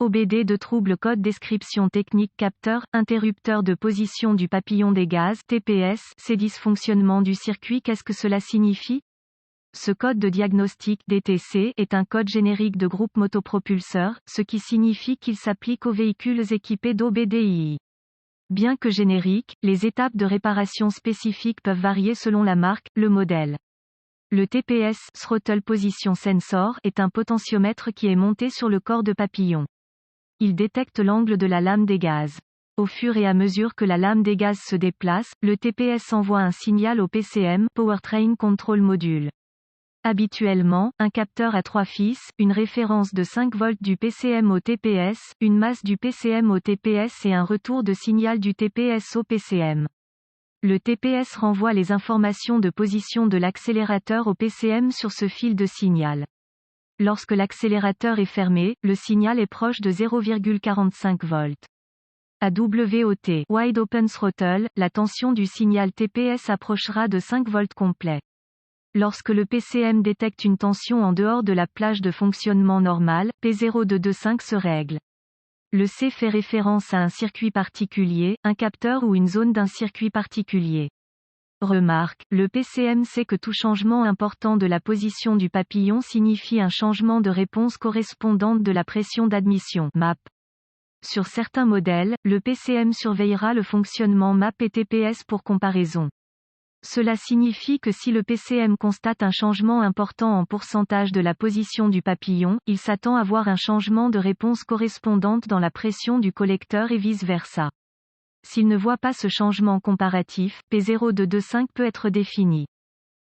OBD de trouble code description technique capteur, interrupteur de position du papillon des gaz, TPS, c'est dysfonctionnement du circuit. Qu'est-ce que cela signifie? Ce code de diagnostic DTC est un code générique de groupe motopropulseur, ce qui signifie qu'il s'applique aux véhicules équipés d'OBDII. Bien que génériques, les étapes de réparation spécifiques peuvent varier selon la marque, le modèle. Le TPS, Throttle Position Sensor, est un potentiomètre qui est monté sur le corps de papillon. Il détecte l'angle de la lame des gaz. Au fur et à mesure que la lame des gaz se déplace, le TPS envoie un signal au PCM, Powertrain Control Module. Habituellement, un capteur a 3 fils, une référence de 5 volts du PCM au TPS, une masse du PCM au TPS et un retour de signal du TPS au PCM. Le TPS renvoie les informations de position de l'accélérateur au PCM sur ce fil de signal. Lorsque l'accélérateur est fermé, le signal est proche de 0,45 volts. À WOT, Wide Open Throttle, la tension du signal TPS approchera de 5 volts complets. Lorsque le PCM détecte une tension en dehors de la plage de fonctionnement normale, P0225 se règle. Le C fait référence à un circuit particulier, un capteur ou une zone d'un circuit particulier. Remarque, le PCM sait que tout changement important de la position du papillon signifie un changement de réponse correspondante de la pression d'admission, MAP. Sur certains modèles, le PCM surveillera le fonctionnement MAP et TPS pour comparaison. Cela signifie que si le PCM constate un changement important en pourcentage de la position du papillon, il s'attend à voir un changement de réponse correspondante dans la pression du collecteur et vice-versa. S'il ne voit pas ce changement comparatif, P0225 peut être défini.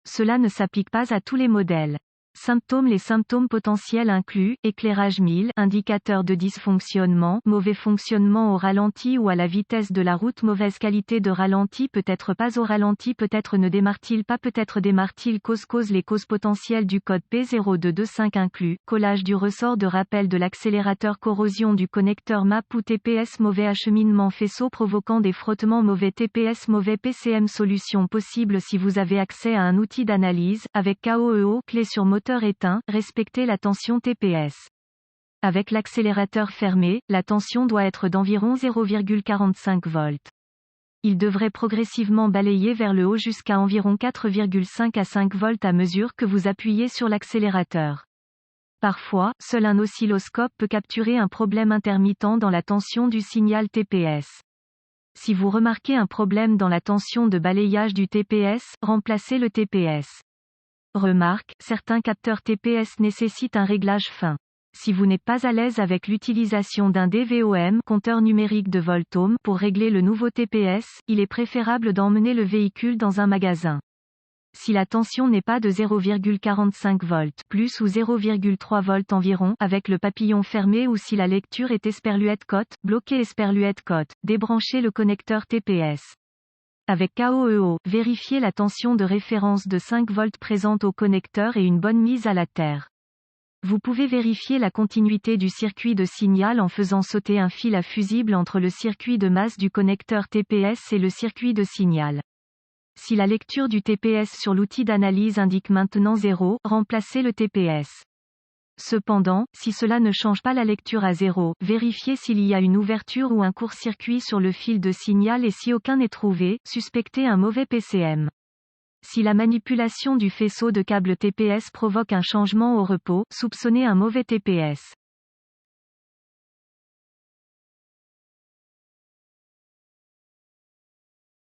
Cela ne s'applique pas à tous les modèles. Symptômes. Les symptômes potentiels incluent, éclairage 1000, indicateur de dysfonctionnement, mauvais fonctionnement au ralenti ou à la vitesse de la route, mauvaise qualité de ralenti, peut-être pas au ralenti, peut-être ne démarre-t-il pas, peut-être démarre-t-il. Cause. Les causes potentielles du code P0225 incluent, collage du ressort de rappel de l'accélérateur, corrosion du connecteur MAP ou TPS, mauvais acheminement faisceau provoquant des frottements, mauvais TPS, mauvais PCM. Solution possible si vous avez accès à un outil d'analyse, avec KOEO, clé sur moteur éteint, respectez la tension TPS. Avec l'accélérateur fermé, la tension doit être d'environ 0,45 volts. Il devrait progressivement balayer vers le haut jusqu'à environ 4,5 à 5 volts à mesure que vous appuyez sur l'accélérateur. Parfois, seul un oscilloscope peut capturer un problème intermittent dans la tension du signal TPS. Si vous remarquez un problème dans la tension de balayage du TPS, remplacez le TPS. Remarque, certains capteurs TPS nécessitent un réglage fin. Si vous n'êtes pas à l'aise avec l'utilisation d'un DVOM, compteur numérique de voltohme, pour régler le nouveau TPS, il est préférable d'emmener le véhicule dans un magasin. Si la tension n'est pas de 0,45 volts plus ou 0,3 volts environ, avec le papillon fermé, ou si la lecture est Esperluette cote, bloquez Esperluette cote, débranchez le connecteur TPS. Avec KOEO, vérifiez la tension de référence de 5 volts présente au connecteur et une bonne mise à la terre. Vous pouvez vérifier la continuité du circuit de signal en faisant sauter un fil à fusible entre le circuit de masse du connecteur TPS et le circuit de signal. Si la lecture du TPS sur l'outil d'analyse indique maintenant 0, remplacez le TPS. Cependant, si cela ne change pas la lecture à 0, vérifiez s'il y a une ouverture ou un court-circuit sur le fil de signal et si aucun n'est trouvé, suspectez un mauvais PCM. Si la manipulation du faisceau de câble TPS provoque un changement au repos, soupçonnez un mauvais TPS.